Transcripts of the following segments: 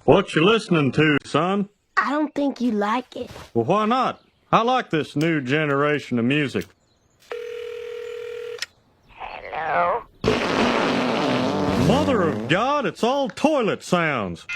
What you listening to, son? I don't think you like it. Well, why not? I like this new generation of music. Hello? Mother of God, it's all toilet sounds.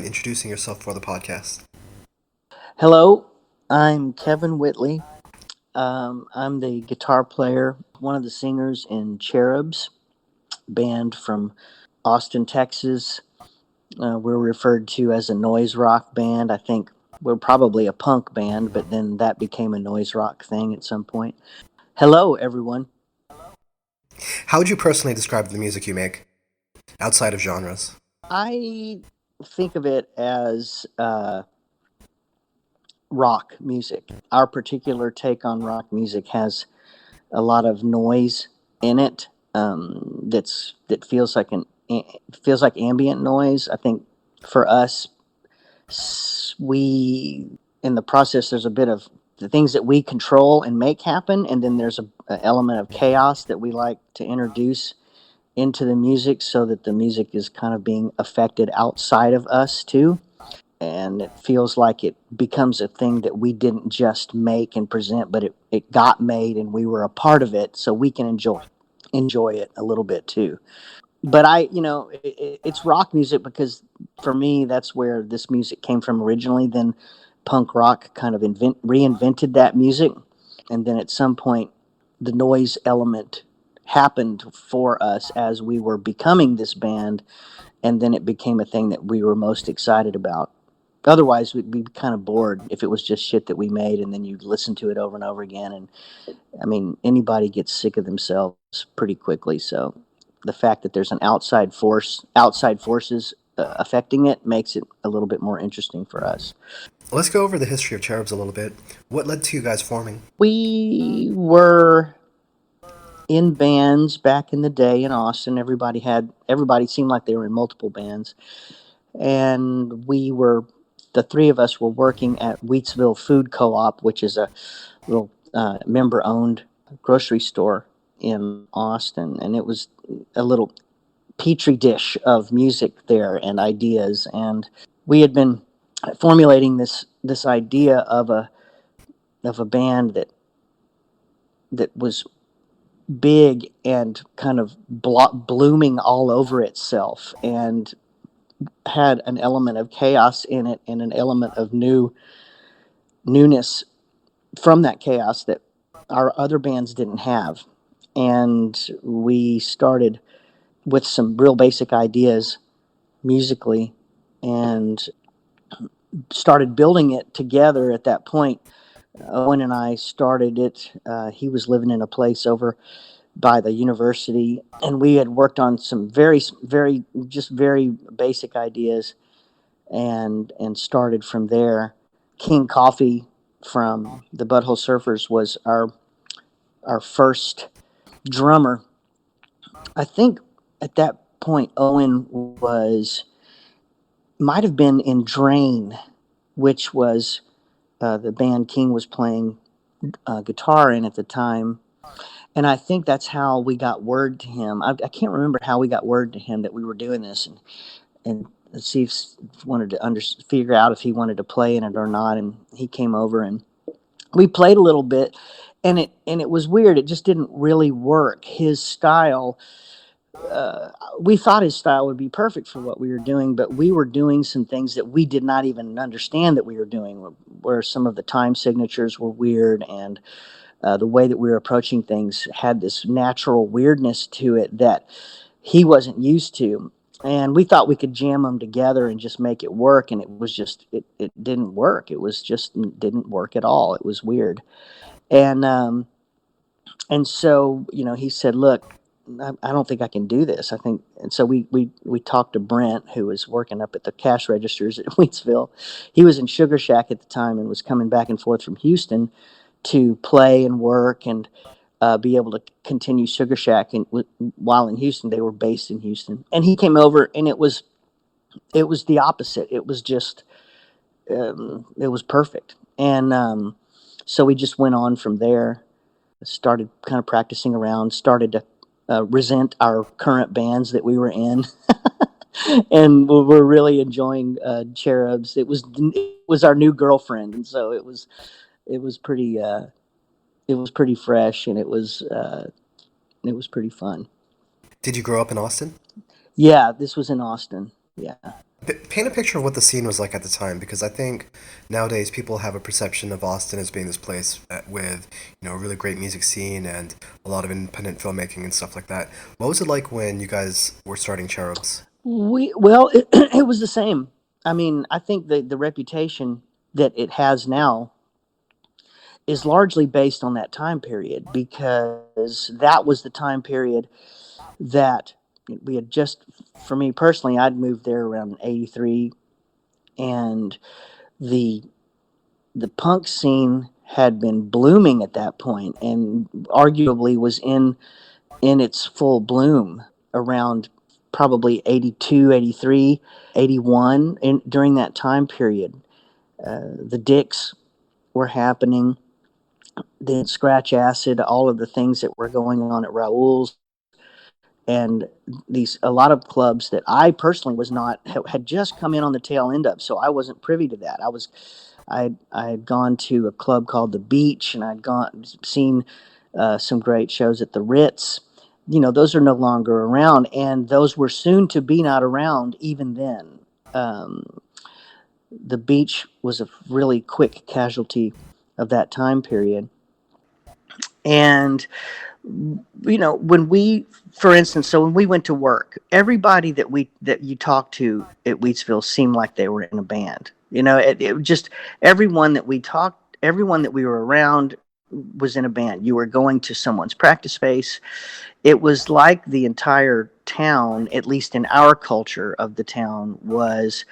Introducing yourself for the podcast. Hello, I'm Kevin Whitley. I'm the guitar player, one of the singers in Cherubs, band from Austin, Texas. We're referred to as a noise rock band. I think we're probably a punk band, but then that became a noise rock thing at some point. Hello, everyone. How would you personally describe the music you make, outside of genres? I think of it as rock music. Our particular take on rock music has a lot of noise in it. That feels like ambient noise. I think for us, we in the process there's a bit of the things that we control and make happen, and then there's an element of chaos that we like to introduce into the music, so that the music is kind of being affected outside of us too. And it feels like it becomes a thing that we didn't just make and present, but it got made and we were a part of it, so we can enjoy it a little bit too. But it's rock music because for me, that's where this music came from originally. Then punk rock kind of reinvented that music. And then at some point, the noise element happened for us as we were becoming this band. And then it became a thing that we were most excited about. Otherwise, we'd be kind of bored if it was just shit that we made and then you listen to it over and over again. And I mean, anybody gets sick of themselves pretty quickly. So the fact that there's an outside forces affecting it makes it a little bit more interesting for us. Let's go over the history of Cherubs a little bit. What led to you guys forming? We were in bands back in the day in Austin. Everybody seemed like they were in multiple bands. And the three of us were working at Wheatsville Food Co-op, which is a little member-owned grocery store in Austin. And it was a little petri dish of music there and ideas. And we had been formulating this idea of a band that was big and kind of blooming all over itself and had an element of chaos in it and an element of newness from that chaos that our other bands didn't have. And we started with some real basic ideas musically and started building it together at that point. Owen and I started it. He was living in a place over by the university, and we had worked on some very basic ideas and started from there. King Coffee from the Butthole Surfers was our first drummer. I think at that point Owen might have been in Drain, which was the band King was playing guitar in at the time. And I think that's how we got word to him. I can't remember how we got word to him that we were doing this, and see if wanted to figure out if he wanted to play in it or not. And he came over and we played a little bit, and it was weird. It just didn't really work. His style, we thought his style would be perfect for what we were doing, but we were doing some things that we did not even understand that we were doing, where some of the time signatures were weird, and the way that we were approaching things had this natural weirdness to it that he wasn't used to. And we thought we could jam them together and just make it work. And it was just, it didn't work. It was just, didn't work at all. It was weird. And so, he said, look, I don't think I can do this. And so we talked to Brent, who was working up at the cash registers at Wheatsville. He was in Sugar Shack at the time and was coming back and forth from Houston to play and work and be able to continue Sugar Shack. And while in Houston, they were based in Houston. And he came over, and it was the opposite. It was just, it was perfect. And so we just went on from there, started kind of practicing around, started to resent our current bands that we were in. And we're really enjoying Cherubs. It was our new girlfriend. And so it was pretty fresh, and it was pretty fun. Did you grow up in Austin? Yeah, this was in Austin. Yeah. Paint a picture of what the scene was like at the time, because I think nowadays people have a perception of Austin as being this place with, a really great music scene and a lot of independent filmmaking and stuff like that. What was it like when you guys were starting Cherubs? It was the same. I mean, I think the reputation that it has now is largely based on that time period, because that was the time period that we had just, for me personally, I'd moved there around 83, and the punk scene had been blooming at that point, and arguably was in its full bloom around probably 82, 83, 81, during that time period. The Dicks were happening, then Scratch Acid, all of the things that were going on at Raoul's, and a lot of clubs that I personally was not, had just come in on the tail end of, so I wasn't privy to that. I had gone to a club called The Beach, and I'd seen some great shows at the Ritz. Those are no longer around, and those were soon to be not around even then. The Beach was a really quick casualty of that time period. And, when we, for instance, so when we went to work, everybody that you talked to at Wheatsville seemed like they were in a band. It just everyone that we talked, everyone that we were around was in a band. You were going to someone's practice space. It was like the entire town, at least in our culture of the town, was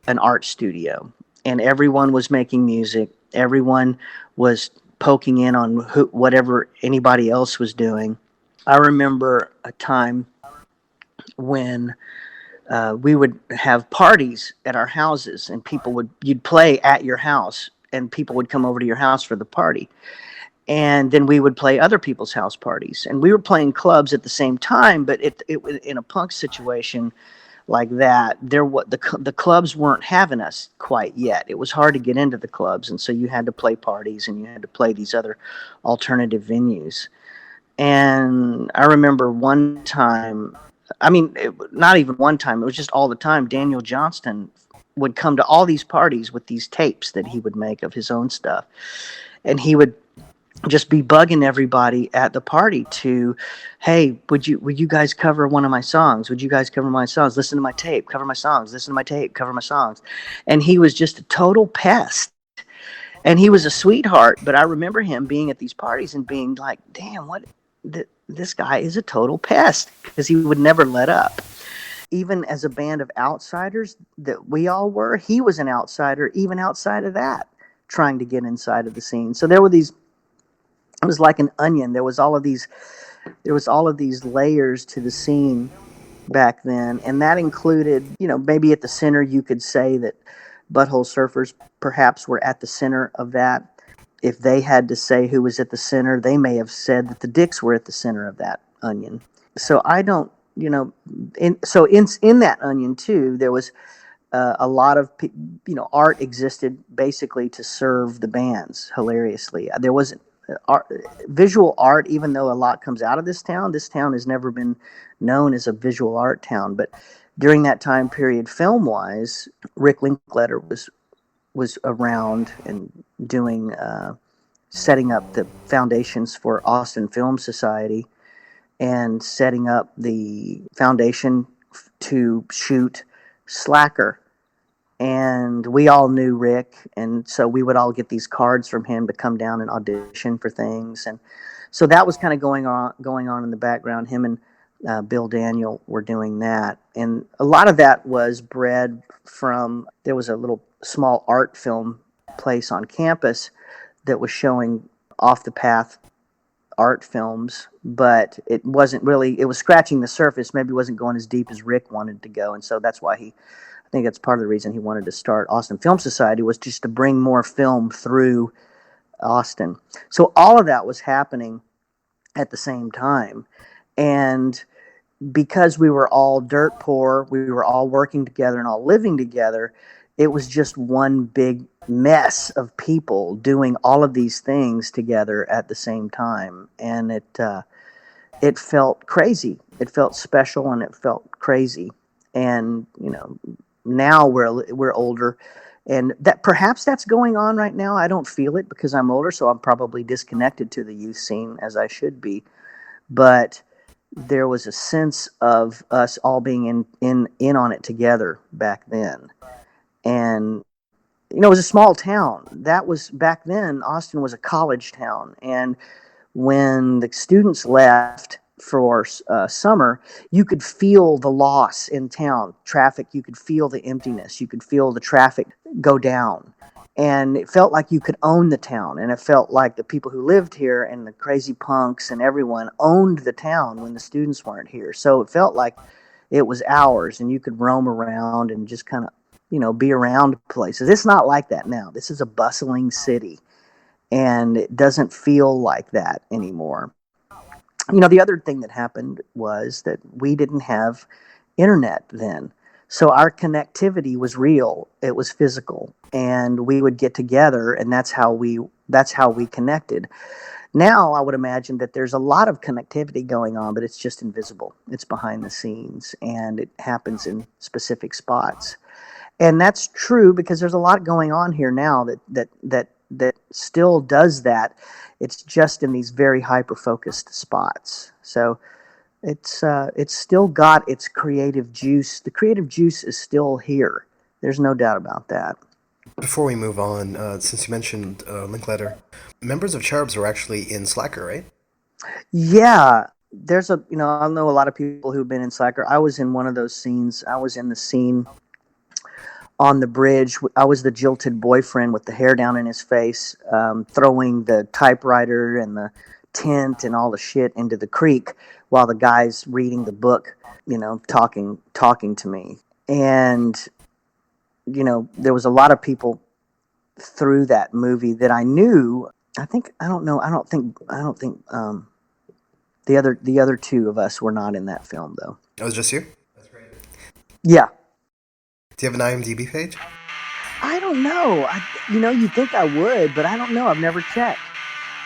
an art studio, and everyone was making music. Everyone was poking in on whatever anybody else was doing. I remember a time when we would have parties at our houses, and you'd play at your house, and people would come over to your house for the party. And then we would play other people's house parties, and we were playing clubs at the same time. But in a punk situation like that, the clubs weren't having us quite yet. It was hard to get into the clubs, and so you had to play parties, and you had to play these other alternative venues. And I remember one time, not even one time, it was just all the time, Daniel Johnston would come to all these parties with these tapes that he would make of his own stuff. And he would just be bugging everybody at the party to, hey, would you guys cover one of my songs? Would you guys cover my songs? Listen to my tape, cover my songs, listen to my tape, cover my songs. And he was just a total pest. And he was a sweetheart, but I remember him being at these parties and being like, damn, this guy is a total pest, because he would never let up. Even as a band of outsiders that we all were, he was an outsider even outside of that, trying to get inside of the scene. So it was like an onion. There was all of these layers to the scene back then, and that included, maybe at the center you could say that Butthole Surfers perhaps were at the center of that. If they had to say who was at the center, they may have said that the Dicks were at the center of that onion. So I don't, in that onion too, there was a lot of, art existed basically to serve the bands. Hilariously, there wasn't visual art, even though a lot comes out of this town. This town has never been known as a visual art town, but during that time period, film-wise, Rick Linklater was around and doing, setting up the foundations for Austin Film Society, and setting up the foundation to shoot Slacker. And we all knew Rick, and so we would all get these cards from him to come down and audition for things. And so that was kind of going on in the background. Him and Bill Daniel were doing that, and a lot of that was bred from, there was a little small art film place on campus that was showing off the path art films, but it wasn't really, it was scratching the surface. Maybe it wasn't going as deep as Rick wanted to go. And so that's why I think that's part of the reason he wanted to start Austin Film Society, was just to bring more film through Austin. So all of that was happening at the same time. And because we were all dirt poor, we were all working together and all living together, it was just one big mess of people doing all of these things together at the same time. And it felt crazy. It felt special, and it felt crazy. And, now we're older, and that perhaps that's going on right now. I don't feel it because I'm older, so I'm probably disconnected to the youth scene as I should be. But there was a sense of us all being in on it together back then. And it was a small town. That was back then. Austin was a college town, and when the students left for summer, you could feel the loss in town. Traffic, you could feel the emptiness. You could feel the traffic go down. And it felt like you could own the town. And it felt like the people who lived here and the crazy punks and everyone owned the town when the students weren't here. So it felt like it was ours, and you could roam around and just kind of, be around places. It's not like that now. This is a bustling city, and it doesn't feel like that anymore. The other thing that happened was that we didn't have internet then. So our connectivity was real. It was physical, and we would get together, and that's how we connected. Now I would imagine that there's a lot of connectivity going on, but it's just invisible. It's behind the scenes, and it happens in specific spots. And that's true because there's a lot going on here now that still does that. It's just in these very hyper-focused spots. So it's still got its creative juice. The creative juice is still here. There's no doubt about that. Before we move on, since you mentioned Linkletter, members of Cherubs were actually in Slacker, right? Yeah, there's I know a lot of people who've been in Slacker. I was in one of those scenes. I was in the scene on the bridge. I was the jilted boyfriend with the hair down in his face, throwing the typewriter and the tent and all the shit into the creek while the guy's reading the book, talking to me. And, there was a lot of people through that movie that I knew. I don't think the other two of us were not in that film though. It was just you? Yeah. Do you have an IMDb page? I don't know. You'd think I would, but I don't know. I've never checked.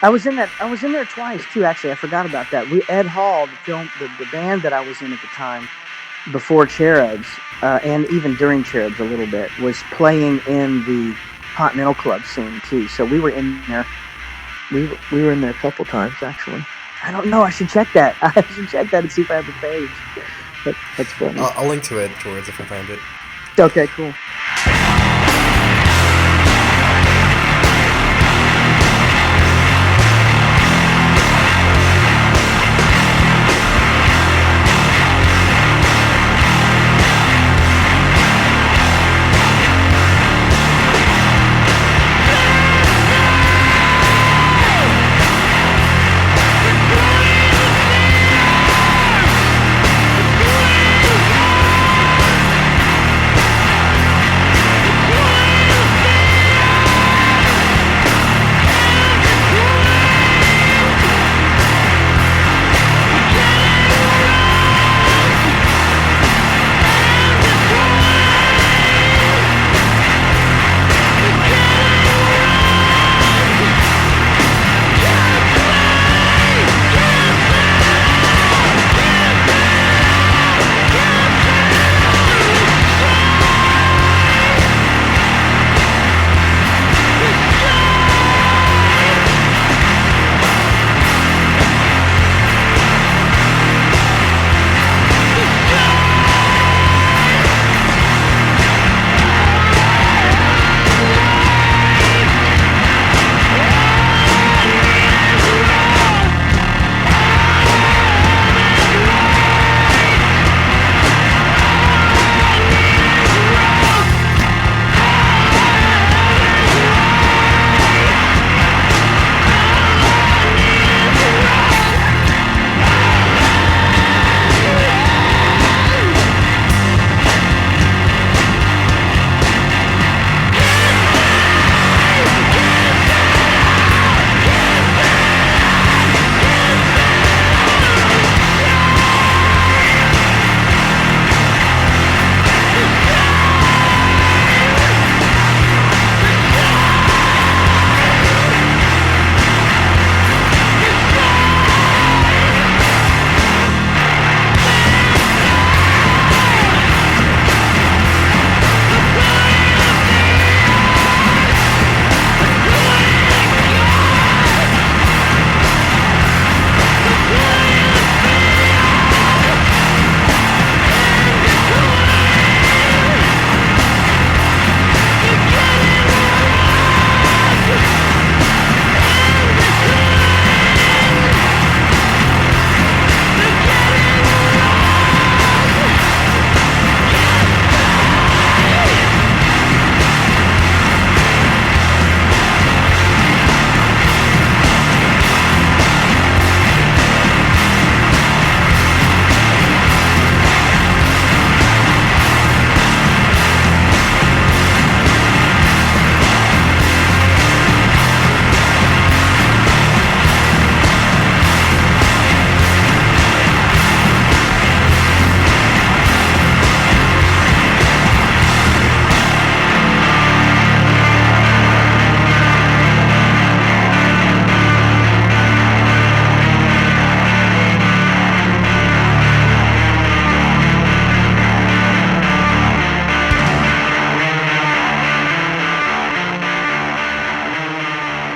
I was in there twice too. Actually, I forgot about that. Ed Hall, the band that I was in at the time, before Cherubs, and even during Cherubs a little bit, was playing in the Continental Club scene too. So we were in there. We were in there a couple times actually. I don't know. I should check that. I should check that and see if I have the page. That's funny. I'll link to it afterwards if I find it. Okay, cool.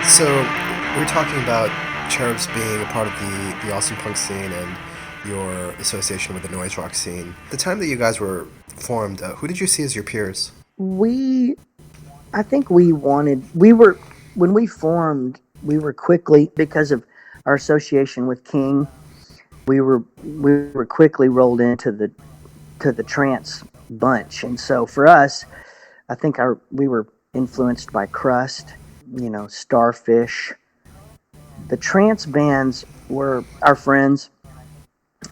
So, we're talking about Cherubs being a part of the awesome punk scene and your association with the noise rock scene. The time that you guys were formed, who did you see as your peers? We I think when we formed, we were quickly, because of our association with King, we were quickly rolled into the trance bunch. And so for us, I think we were influenced by Crust, Starfish. The trance bands were our friends,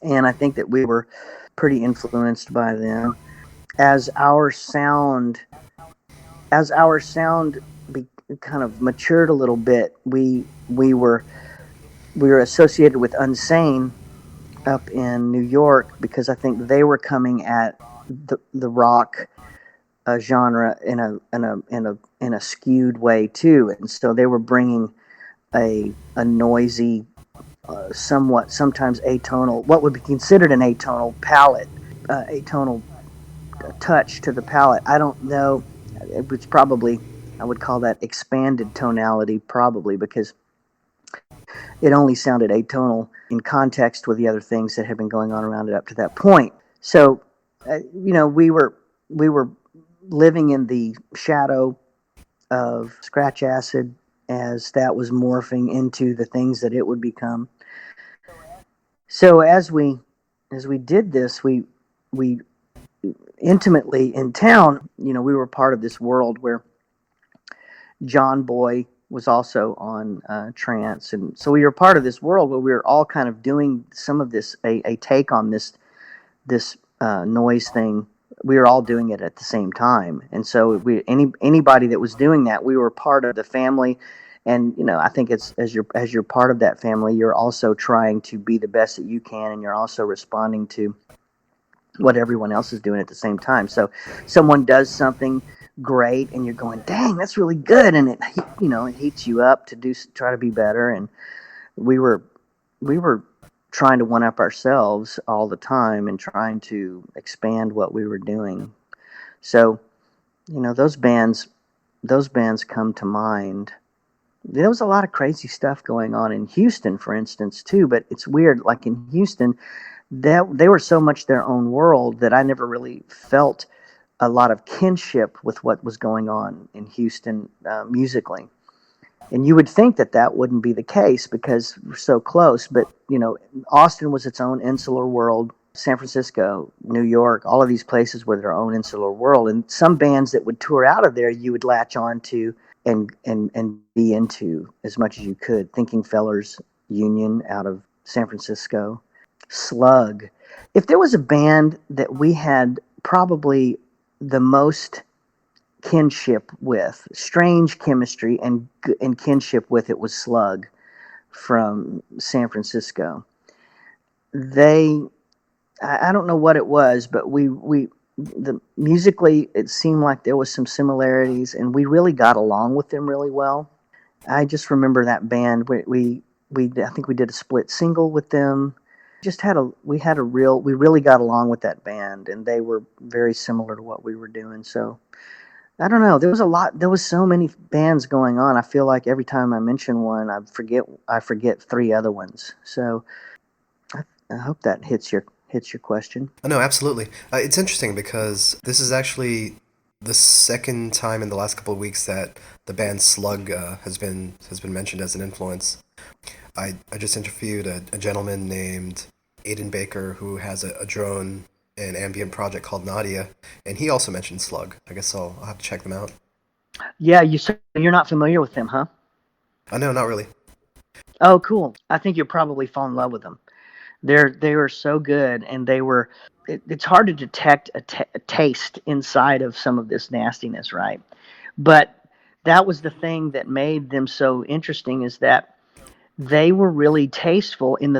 and I think that we were pretty influenced by them. As our sound, as our sound kind of matured a little bit, we were associated with Unsane up in New York because I think they were coming at the rock genre in a skewed way too, and so they were bringing a noisy, somewhat sometimes atonal, what would be considered an atonal palette, atonal touch to the palette. I don't know. It was probably, I would call that expanded tonality, probably because it only sounded atonal in context with the other things that had been going on around it up to that point. So, we were living in the shadow of Scratch Acid as that was morphing into the things that it would become. So as we did this, we intimately in town, we were part of this world where John Boy was also on trance, and so we were part of this world where we were all kind of doing some of this, a take on this noise thing. We were all doing it at the same time, and so anybody that was doing that, we were part of the family. And I think it's as you're part of that family, you're also trying to be the best that you can, and you're also responding to what everyone else is doing at the same time. So someone does something great and you're going, dang, that's really good, and it heats you up to try to be better. And we were trying to one up ourselves all the time and trying to expand what we were doing. So those bands come to mind. There was a lot of crazy stuff going on in Houston, for instance, too. But it's weird, like in Houston, that they were so much their own world that I never really felt a lot of kinship with what was going on in Houston musically. And you would think that that wouldn't be the case because we're so close. But Austin was its own insular world. San Francisco, New York, all of these places were their own insular world. And some bands that would tour out of there, you would latch on to and be into as much as you could. Thinking Fellers Union out of San Francisco. Slug. If there was a band that we had probably the most kinship with, strange chemistry and kinship with, it was Slug from San Francisco. I don't know what it was, but musically it seemed like there was some similarities, and we really got along with them really well. I just remember that band. We I think we did a split single with them. We really got along with that band, and they were very similar to what we were doing. So I don't know. There was so many bands going on. I feel like every time I mention one, I forget three other ones. So I hope that hits your question. Oh, no, absolutely. It's interesting because this is actually the second time in the last couple of weeks that the band Slug has been mentioned as an influence. I just interviewed a gentleman named Aiden Baker who has a drone and ambient project called Nadia, and he also mentioned Slug. I guess I'll have to check them out. Yeah, you're not familiar with them, huh? No, not really. Oh, cool. I think you'll probably fall in love with them. They were so good, and it's hard to detect a taste inside of some of this nastiness, right? But that was the thing that made them so interesting, is that they were really tasteful in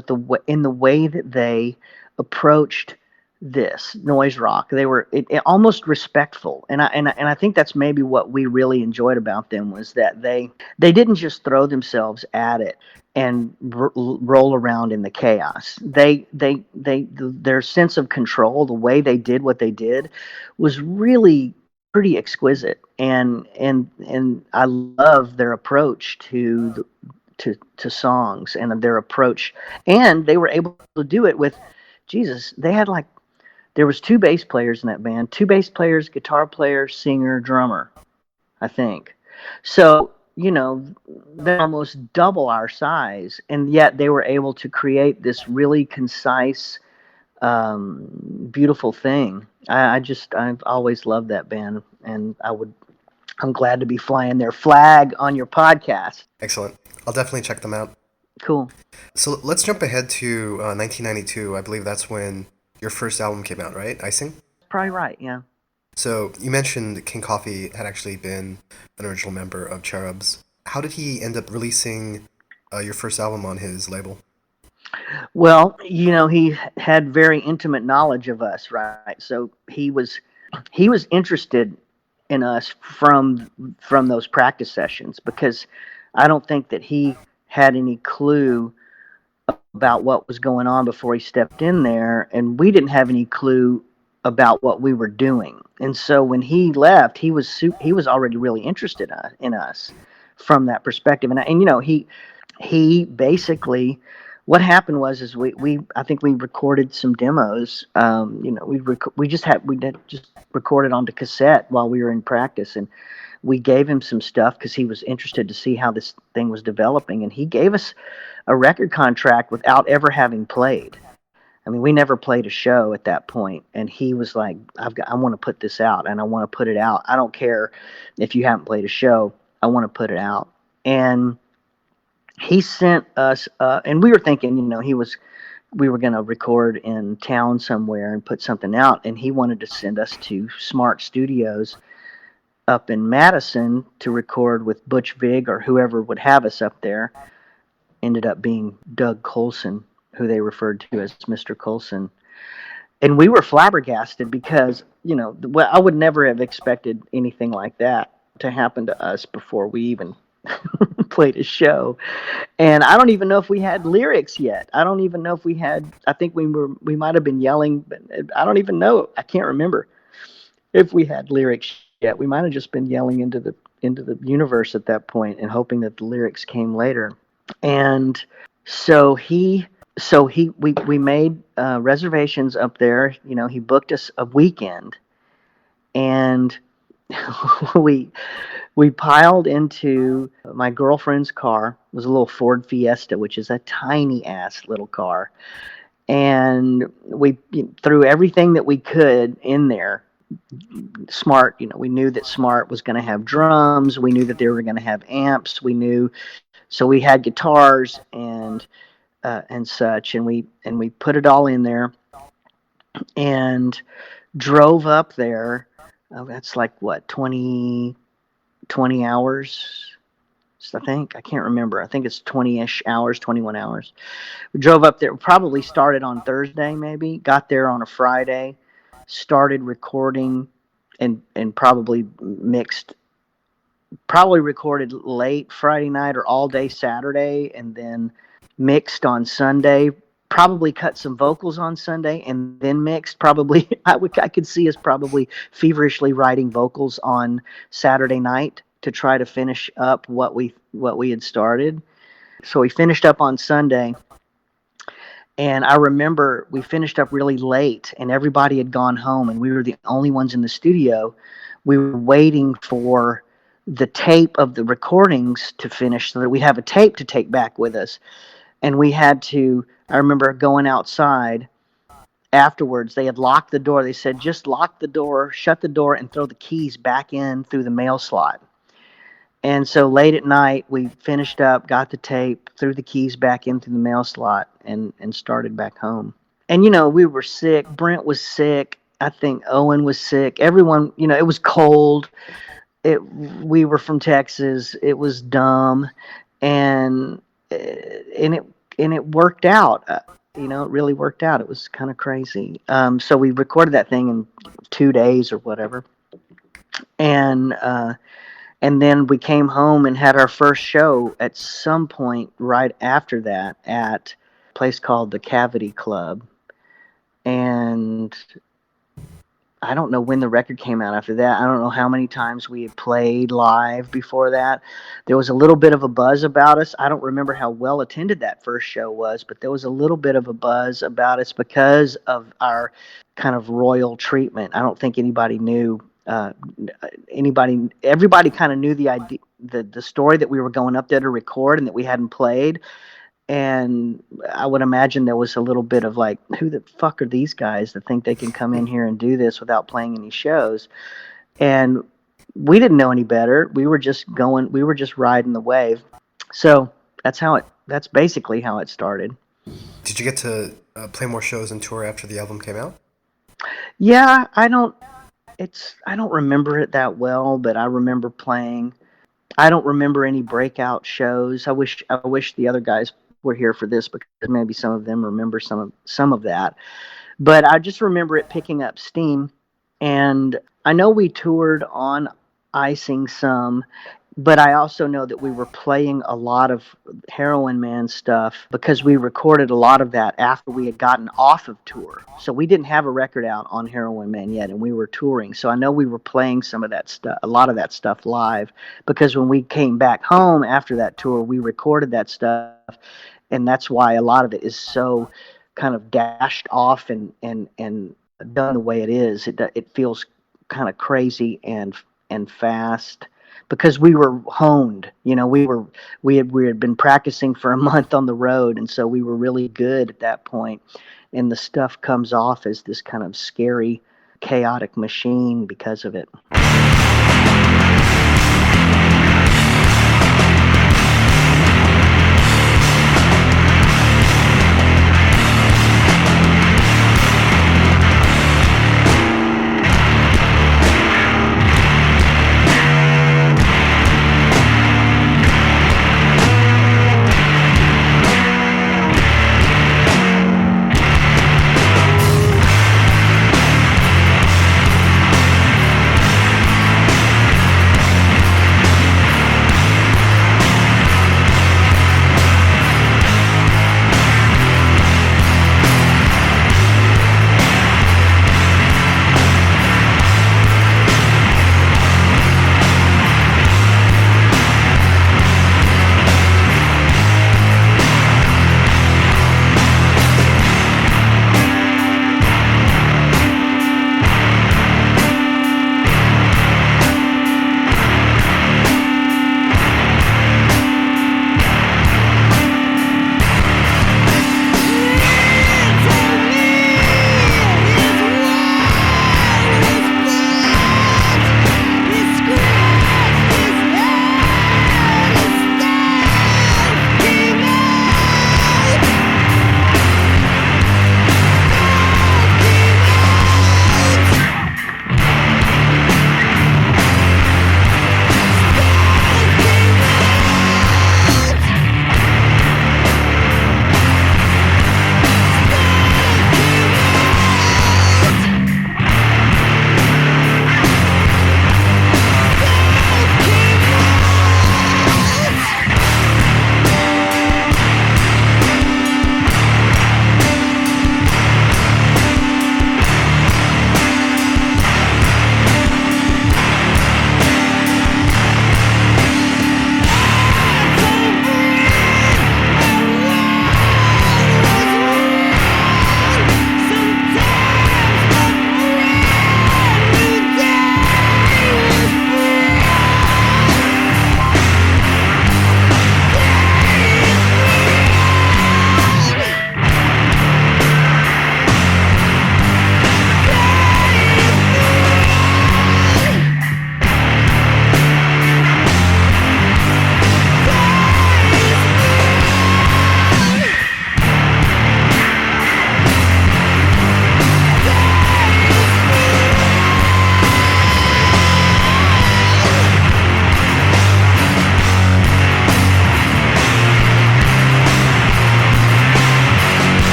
in the way that they approached this noise rock. They were it almost respectful, and I think that's maybe what we really enjoyed about them, was that they didn't just throw themselves at it and roll around in the chaos. Their sense of control, the way they did what they did, was really pretty exquisite, and I love their approach to songs and their approach. And they were able to do it with, Jesus, there was two bass players in that band, two bass players, guitar player, singer, drummer. I think. So, they're almost double our size, and yet they were able to create this really concise, beautiful thing. I've always loved that band, and I'm glad to be flying their flag on your podcast. Excellent. I'll definitely check them out. Cool. So let's jump ahead to 1992. I believe that's when your first album came out, right? Icing? Probably right, yeah. So you mentioned King Coffee had actually been an original member of Cherubs. How did he end up releasing your first album on his label? Well, he had very intimate knowledge of us, right? So he was interested in us from those practice sessions, because I don't think that he had any clue about what was going on before he stepped in there, and we didn't have any clue about what we were doing. And so when he left, he was already really interested in us from that perspective. And he basically, what happened was is we I think we recorded some demos. We just recorded onto cassette while we were in practice, and we gave him some stuff because he was interested to see how this thing was developing, and he gave us a record contract without ever having played. I mean, we never played a show at that point, and he was like, I want to put this out, and I want to put it out. I don't care if you haven't played a show. I want to put it out. And he sent us, and we were thinking, we were going to record in town somewhere and put something out, and he wanted to send us to Smart Studios up in Madison to record with Butch Vig or whoever would have us up there. Ended up being Doug Colson, who they referred to as Mr. Colson. And we were flabbergasted because, I would never have expected anything like that to happen to us before we even played a show. And I don't even know if we had lyrics yet. I don't even know if we had, I think we might have been yelling, but I don't even know. I can't remember if we had lyrics yet. We might have just been yelling into the universe at that point and hoping that the lyrics came later. And so we made reservations up there. He booked us a weekend, and we piled into my girlfriend's car. It was a little Ford Fiesta, which is a tiny ass little car, and we threw everything that we could in there. Smart, we knew that Smart was going to have drums. We knew that they were going to have amps. So we had guitars and such, and we put it all in there and drove up there. That's like what, 20 hours, I think. I can't remember. I think it's 20-ish hours, 21 hours. We drove up there. Probably started on Thursday, maybe. Got there on a Friday. Started recording and probably recorded late Friday night or all day Saturday, and then mixed on Sunday. Probably cut some vocals on Sunday and then mixed. Probably I could see us probably feverishly writing vocals on Saturday night to try to finish up what we had started. So we finished up on Sunday, and I remember we finished up really late, and everybody had gone home, and we were the only ones in the studio. We were waiting for the tape of the recordings to finish so that we'd have a tape to take back with us. And we had to, I remember going outside afterwards. They had locked the door. They said, just lock the door, shut the door, and throw the keys back in through the mail slot. And so late at night, we finished up, got the tape, threw the keys back in through the mail slot, and started back home. And, we were sick. Brent was sick. I think Owen was sick. Everyone, it was cold. We were from Texas. It was dumb. And it worked out. It really worked out. It was kind of crazy. So we recorded that thing in 2 days or whatever. And then we came home and had our first show at some point right after that at a place called the Cavity Club. And I don't know when the record came out after that. I don't know how many times we had played live before that. There was a little bit of a buzz about us. I don't remember how well attended that first show was, but there was a little bit of a buzz about us because of our kind of royal treatment. I don't think anybody knew uh, everybody kind of knew the idea, the story that we were going up there to record and that we hadn't played. And I would imagine there was a little bit of like, who the fuck are these guys that think they can come in here and do this without playing any shows? And we didn't know any better. We were just riding the wave. So that's basically how it started. Did you get to play more shows and tour after the album came out? Yeah, I don't remember it that well, but I remember playing. I don't remember any breakout shows. I wish the other guys were here for this, because maybe some of them remember some of that. But I just remember it picking up steam, and I know we toured on Icing some, but I also know that we were playing a lot of Heroin Man stuff because we recorded a lot of that after we had gotten off of tour. So we didn't have a record out on Heroin Man yet, and we were touring. So I know we were playing some of that stuff, a lot of that stuff live, because when we came back home after that tour, we recorded that stuff, and that's why a lot of it is so kind of dashed off and done the way it is. It feels kind of crazy and fast, because we were honed. We had been practicing for a month on the road, and so we were really good at that point. And the stuff comes off as this kind of scary, chaotic machine because of it.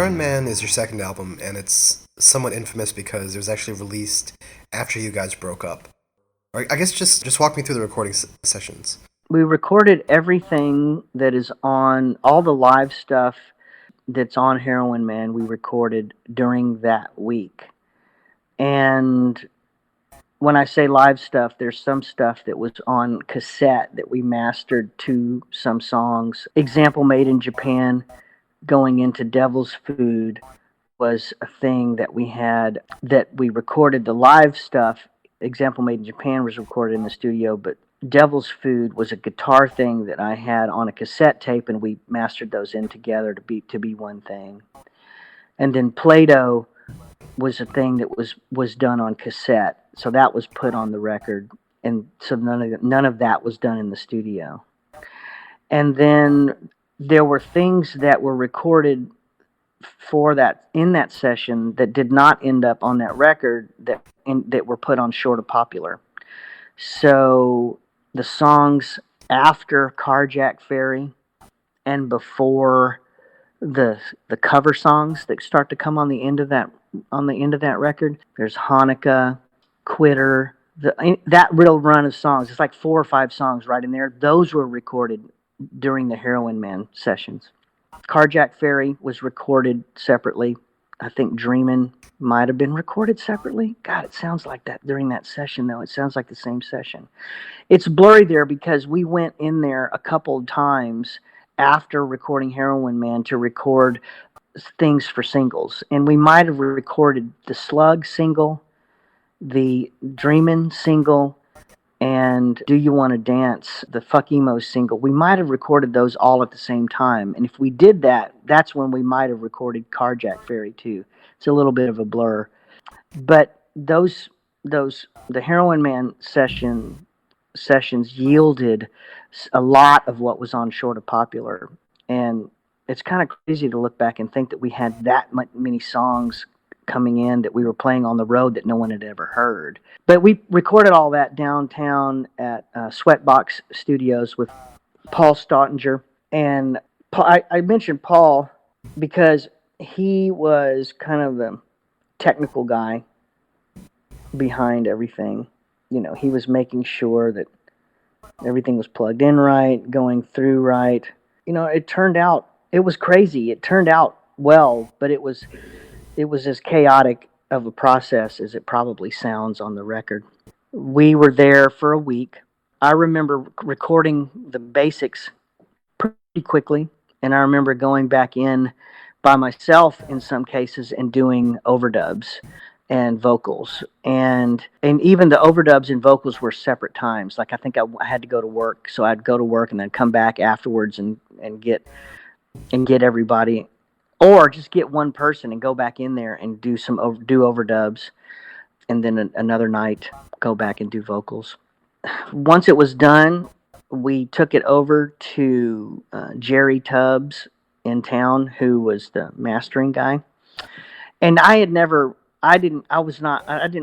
Heron Man is your second album, and it's somewhat infamous because it was actually released after you guys broke up. Or I guess just walk me through the recording sessions. We recorded everything that is on all the live stuff that's on Heroin Man. We recorded during that week. And when I say live stuff, there's some stuff that was on cassette that we mastered to some songs. Example Made in Japan, going into Devil's Food, was a thing that we had, that we recorded. The live stuff, Example Made in Japan, was recorded in the studio, but Devil's Food was a guitar thing that I had on a cassette tape, and we mastered those in together to be one thing. And then Play-Doh was a thing that was done on cassette, so that was put on the record, and so none of that was done in the studio. And then there were things that were recorded for that in that session that did not end up on that record that were put on Short of Popular. So the songs after Carjack Ferry and before the cover songs that start to come on the end of that record, there's Hanukkah, Quitter, that real run of songs. It's like 4 or 5 songs right in there. Those were recorded during the Heroin Man sessions. Carjack Ferry was recorded separately. I think Dreamin' might have been recorded separately. God, it sounds like that during that session, though. It sounds like the same session. It's blurry there because we went in there a couple of times after recording Heroin Man to record things for singles. And we might have recorded the Slug single, the Dreamin' single, and Do You Want to Dance, the Fuck Emo single. We might have recorded those all at the same time. And if we did that, that's when we might have recorded Carjack Ferry too. It's a little bit of a blur. But the Heroin Man sessions yielded a lot of what was on Short of Popular. And it's kind of crazy to look back and think that we had that many songs coming in that we were playing on the road that no one had ever heard. But we recorded all that downtown at Sweatbox Studios with Paul Stottinger. And I mentioned Paul because he was kind of the technical guy behind everything. You know, he was making sure that everything was plugged in right, going through right. You know, it was crazy. It turned out well, but it was as chaotic of a process as it probably sounds on the record. We were there for a week. I remember recording the basics pretty quickly, and I remember going back in by myself in some cases and doing overdubs and vocals. And even the overdubs and vocals were separate times. Like I think I had to go to work, so I'd go to work and then come back afterwards and get everybody, or just get one person and go back in there and do overdubs, and then another night go back and do vocals. Once it was done, we took it over to Jerry Tubbs in town, who was the mastering guy. And I didn't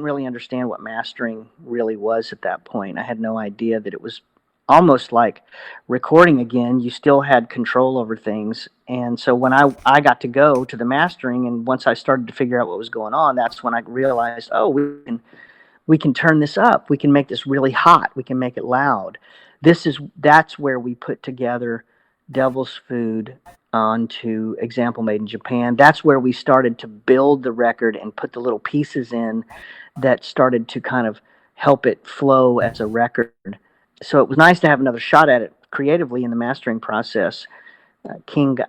really understand what mastering really was at that point. I had no idea that it was almost like recording again. You still had control over things. And so when I got to go to the mastering, and once I started to figure out what was going on, that's when I realized, oh, we can turn this up. We can make this really hot. We can make it loud. That's where we put together Devil's Food onto Example Made in Japan. That's where we started to build the record and put the little pieces in that started to kind of help it flow as a record. So it was nice to have another shot at it creatively in the mastering process. I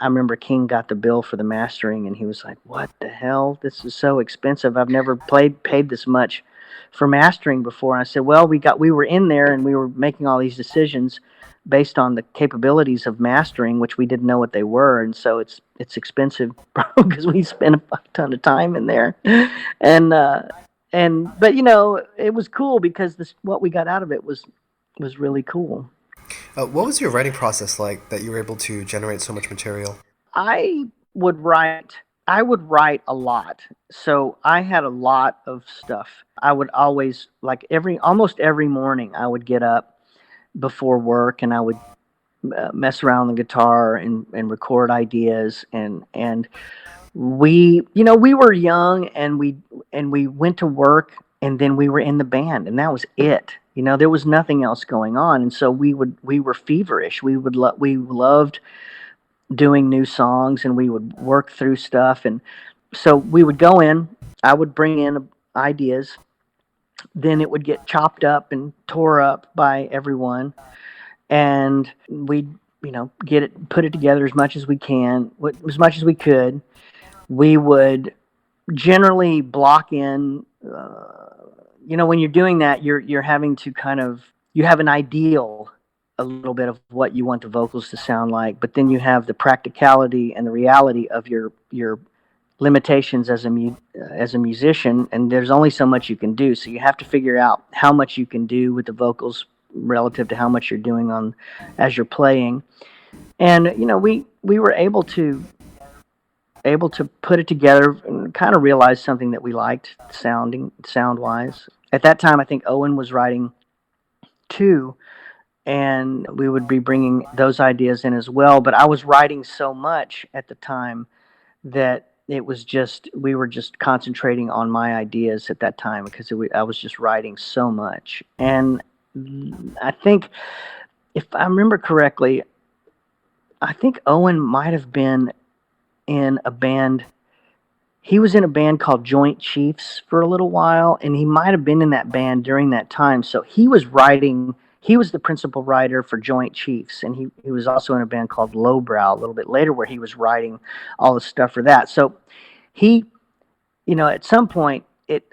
remember King got the bill for the mastering, and he was like, "What the hell? This is so expensive. I've never paid this much for mastering before." And I said, "Well, we were in there and we were making all these decisions based on the capabilities of mastering, which we didn't know what they were, and so it's expensive because we spent a ton of time in there." But you know, it was cool because what we got out of it was really cool. What was your writing process like that you were able to generate so much material? I would write a lot. So I had a lot of stuff. I would always, like almost every morning, I would get up before work and I would mess around on the guitar and record ideas. And we were young, and we went to work, and then we were in the band, and that was it. There was nothing else going on, and so we were feverish. We loved doing new songs, and we would work through stuff. And so we would go in, I would bring in ideas, then it would get chopped up and tore up by everyone, and we'd put it together as much as we could. We would generally block in, when you're doing that, you're having to you have an ideal a little bit of what you want the vocals to sound like, but then you have the practicality and the reality of your limitations as a musician, and there's only so much you can do. So you have to figure out how much you can do with the vocals relative to how much you're doing as you're playing. And we were able to put it together and kind of realize something that we liked sound wise. At that time, I think Owen was writing too, and we would be bringing those ideas in as well. But I was writing so much at the time that we were just concentrating on my ideas at that time, because I was just writing so much. And I think, if I remember correctly, I think Owen might have been in a band. He was in a band called Joint Chiefs for a little while, and he might have been in that band during that time. So he was the principal writer for Joint Chiefs, and he was also in a band called Lowbrow a little bit later, where he was writing all the stuff for that. So he, at some point,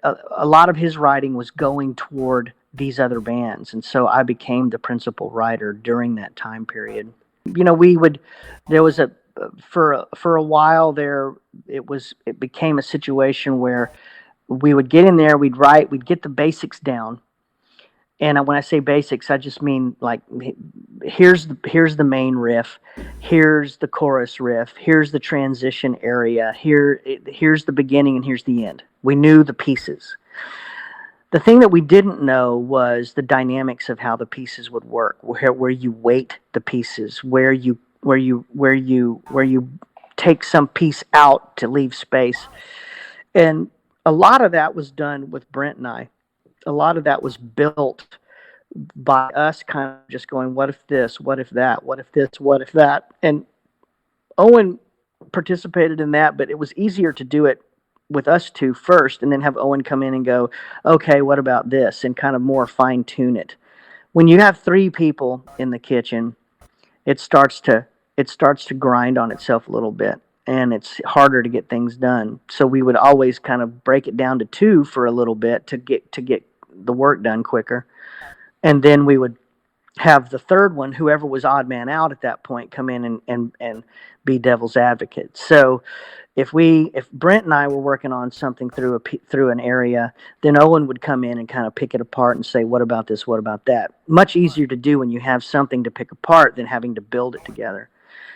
a lot of his writing was going toward these other bands, and so I became the principal writer during that time period. There was for a while there, it became a situation where we would get in there, we'd write, we'd get the basics down. And when I say basics, I just mean, like, here's the main riff, here's the chorus riff, here's the transition area, here's the beginning, and here's the end. We knew the pieces. The thing that we didn't know was the dynamics of how the pieces would work, where you weight the pieces, where you take some piece out to leave space. And a lot of that was done with Brent and I. A lot of that was built by us kind of just going, what if this, what if that, what if this, what if that? And Owen participated in that, but it was easier to do it with us two first, and then have Owen come in and go, okay, what about this? And kind of more fine tune it. When you have three people in the kitchen, it starts to grind on itself a little bit, and it's harder to get things done. So we would always kind of break it down to two for a little bit to get the work done quicker. And then we would have the third one, whoever was odd man out at that point, come in and be devil's advocate. So if Brent and I were working on something through an area, then Owen would come in and kind of pick it apart and say, what about this, what about that? Much easier to do when you have something to pick apart than having to build it together.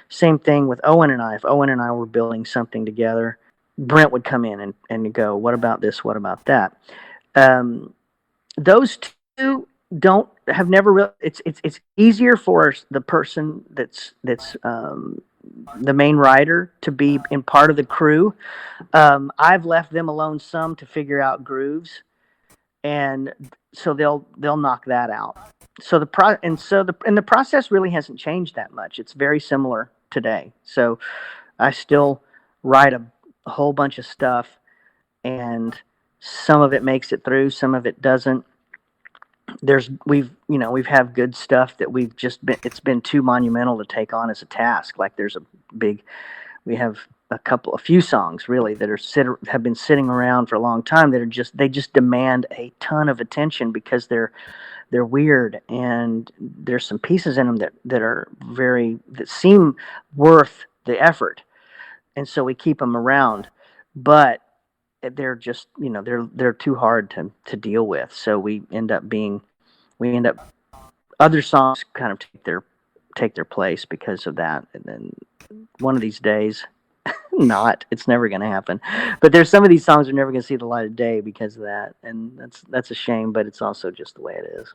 Same thing with Owen and I. If Owen and I were building something together, Brent would come in and go, what about this, what about that? Those two have never really. It's easier for the person that's the main writer to be in part of the crew. I've left them alone some to figure out grooves, and so they'll knock that out. So the process really hasn't changed that much. It's very similar today. So I still write a whole bunch of stuff, and some of it makes it through, some of it doesn't. We've had good stuff that it's been too monumental to take on as a task. Like we have a few songs really that have been sitting around for a long time that they just demand a ton of attention because they're weird, and there's some pieces in them that seem worth the effort, and so we keep them around, but they're just they're too hard to deal with. So we end up other songs kind of take their place because of that. And then one of these days, it's never going to happen. But there's some of these songs are never going to see the light of day because of that, and that's a shame. But it's also just the way it is.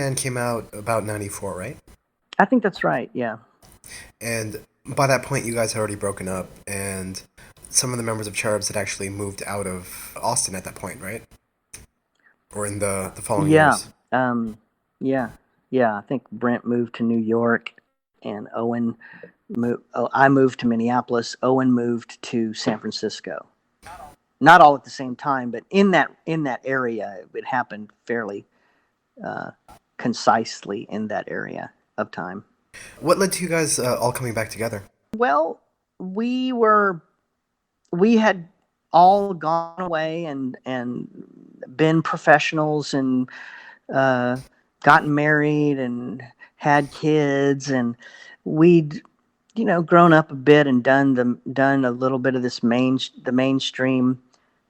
Man came out about 94, right? I think that's right. Yeah. And by that point, you guys had already broken up, and some of the members of Cherubs had actually moved out of Austin at that point, right? Or in the following Yeah. years. Yeah. Yeah. I think Brent moved to New York, and Owen moved. Oh, I moved to Minneapolis. Owen moved to San Francisco. Not all at the same time, but in that area, it happened fairly concisely in that area of time. What led to you guys all coming back together? Well, we had all gone away and been professionals and gotten married and had kids, and we'd grown up a bit and done a little bit of the mainstream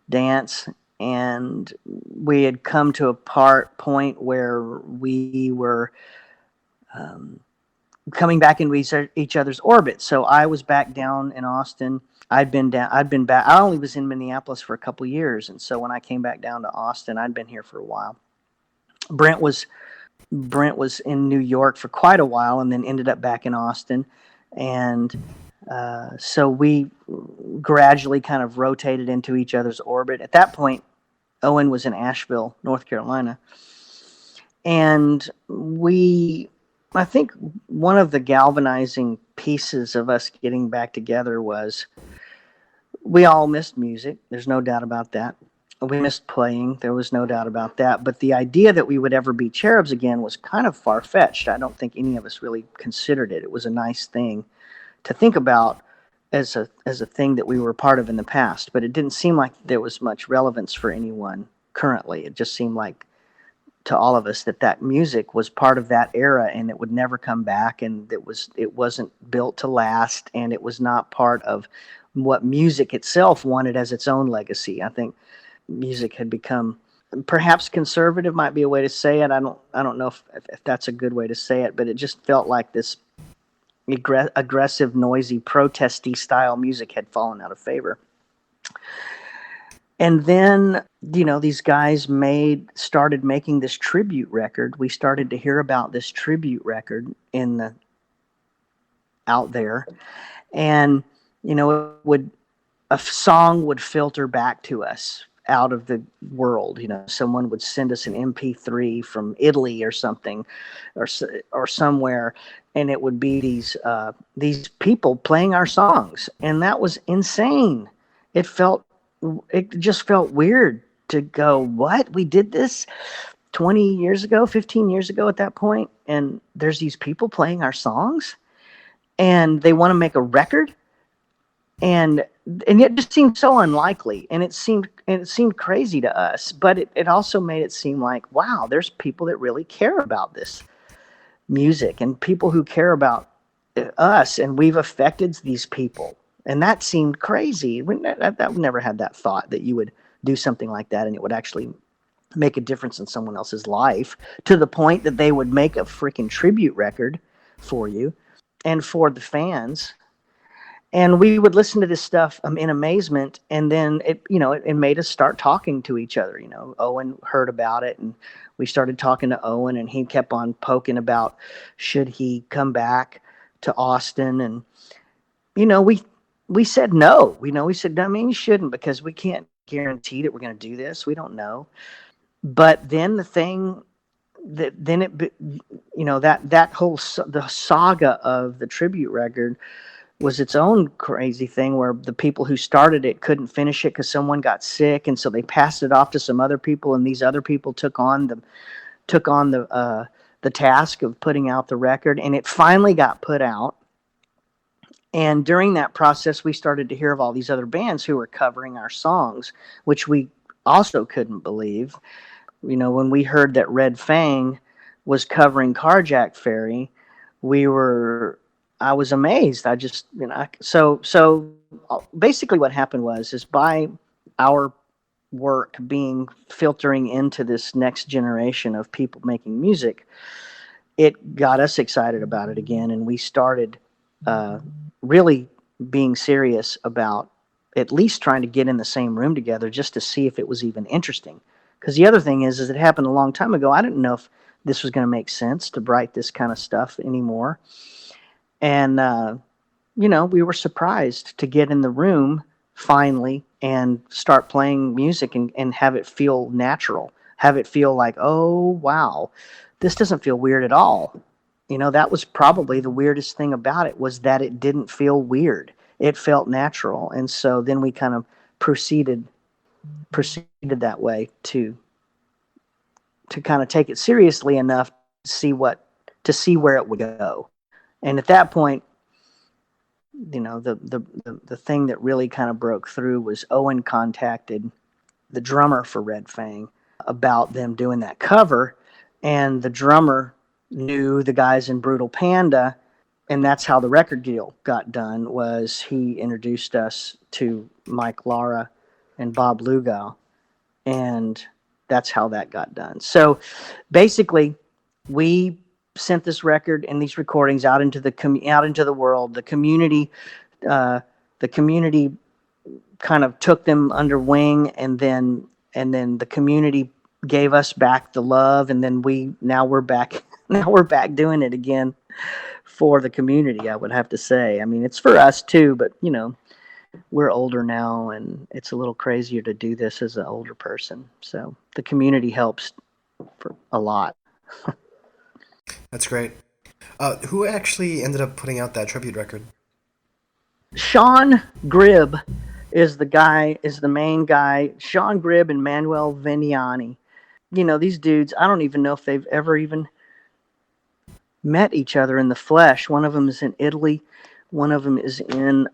dance, and we had come to a point where we were coming back into each other's orbit. So I was back down in Austin. I'd been back. I only was in Minneapolis for a couple years, and so when I came back down to Austin, I'd been here for a while. Brent was in New York for quite a while, and then ended up back in Austin, and so we gradually kind of rotated into each other's orbit. At that point, Owen was in Asheville, North Carolina, and I think one of the galvanizing pieces of us getting back together was we all missed music. There's no doubt about that. We missed playing. There was no doubt about that. But the idea that we would ever be Cherubs again was kind of far-fetched. I don't think any of us really considered it. It was a nice thing to think about as a thing that we were part of in the past. But it didn't seem like there was much relevance for anyone currently. It just seemed like to all of us that music was part of that era, and it would never come back, and it wasn't built to last, and it was not part of what music itself wanted as its own legacy. I think music had become, perhaps conservative might be a way to say it. I don't know if that's a good way to say it, but it just felt like this aggressive, noisy, protesty style music had fallen out of favor. And then, these guys started making this tribute record. We started to hear about this tribute record out there, and a song would filter back to us out of the world. Someone would send us an MP3 from Italy or something, or somewhere, and it would be these people playing our songs, and that was insane. It just felt weird to go, what? We did this 20 years ago, 15 years ago at that point, and there's these people playing our songs, and they want to make a record, and it just seemed so unlikely, and it seemed crazy to us, but it also made it seem like, wow, there's people that really care about this music, and people who care about us, and we've affected these people. And that seemed crazy. That never had that thought that you would do something like that and it would actually make a difference in someone else's life, to the point that they would make a freaking tribute record for you and for the fans. And we would listen to this stuff in amazement, and then it made us start talking to each other. Owen heard about it, and we started talking to Owen, and he kept on poking about should he come back to Austin, and we said no. We said, I mean, you shouldn't, because we can't guarantee that we're going to do this. We don't know. But then the saga of the tribute record was its own crazy thing, where the people who started it couldn't finish it because someone got sick, and so they passed it off to some other people, and these other people took on the task of putting out the record, and it finally got put out. And during that process, we started to hear of all these other bands who were covering our songs, which we also couldn't believe. When we heard that Red Fang was covering Carjack Ferry, I was amazed. So basically what happened is by our work filtering into this next generation of people making music, it got us excited about it again. And we started really being serious about at least trying to get in the same room together just to see if it was even interesting. Because the other thing is it happened a long time ago. I didn't know if this was going to make sense to write this kind of stuff anymore. And, we were surprised to get in the room finally and start playing music and have it feel natural, have it feel like, oh, wow, this doesn't feel weird at all. That was probably the weirdest thing about it, was that it didn't feel weird. It felt natural. And so then we kind of proceeded that way to kind of take it seriously enough to see where it would go. And at that point, the thing that really kind of broke through was Owen contacted the drummer for Red Fang about them doing that cover, and the drummer knew the guys in Brutal Panda, and that's how the record deal got done. Was he introduced us to Mike Lara and Bob Lugow, and that's how that got done. So basically, we sent this record and these recordings out into the world. The community kind of took them under wing, and then the community gave us back the love, and then we're back doing it again for the community. I would have to say. I mean, it's for us too, but we're older now, and it's a little crazier to do this as an older person. So the community helps for a lot. That's great. Who actually ended up putting out that tribute record? Sean Gribb is the main guy. Sean Gribb and Manuel Vignani. These dudes, I don't even know if they've ever even met each other in the flesh. One of them is in Italy. One of them is in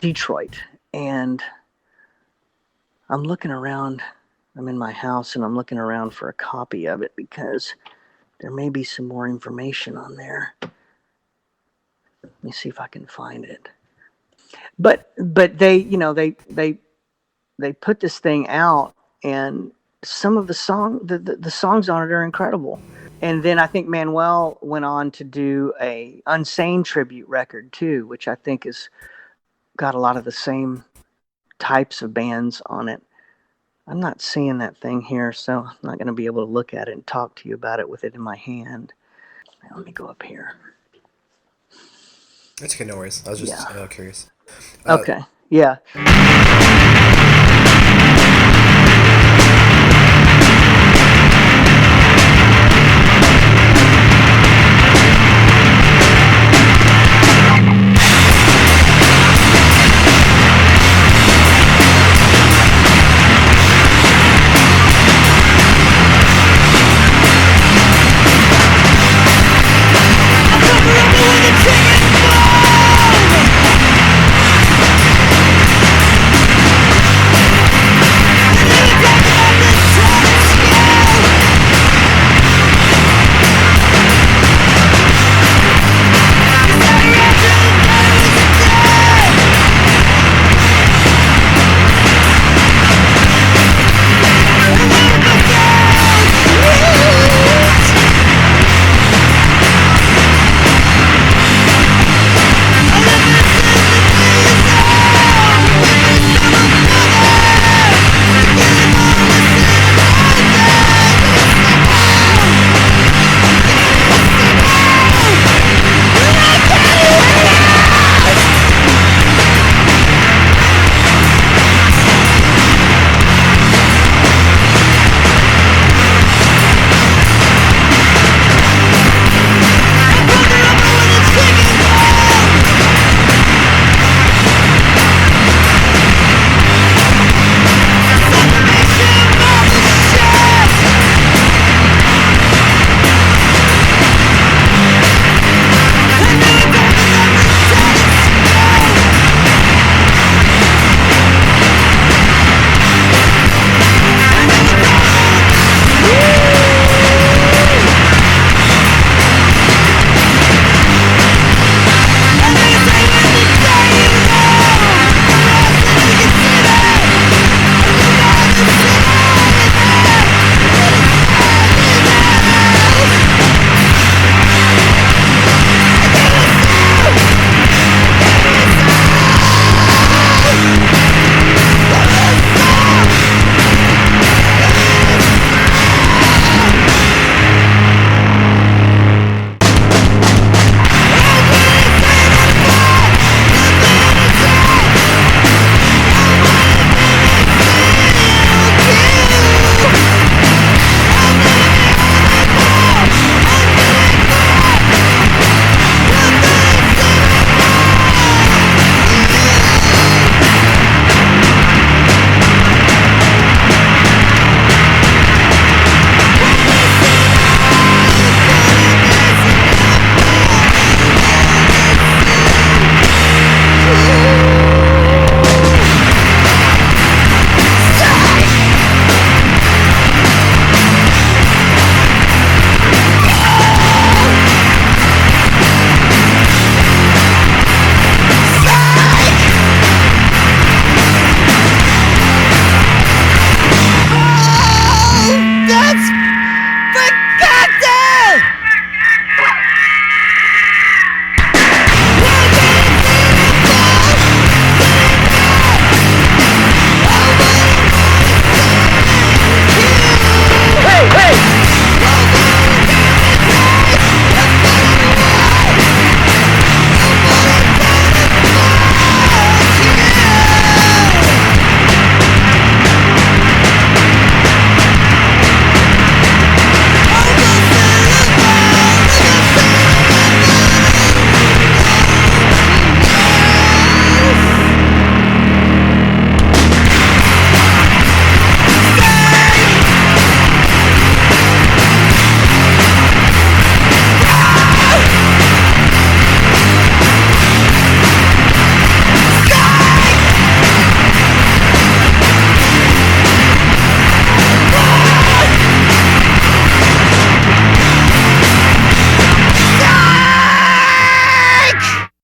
Detroit. And I'm looking around. I'm in my house, and I'm looking around for a copy of it because there may be some more information on there. Let me see if I can find it. But they put this thing out, and some of the songs on it are incredible. And then I think Manuel went on to do a Unsane tribute record too, which I think has got a lot of the same types of bands on it. I'm not seeing that thing here, so I'm not going to be able to look at it and talk to you about it with it in my hand. Let me go up here. That's okay, no worries. I was just curious. Okay, yeah.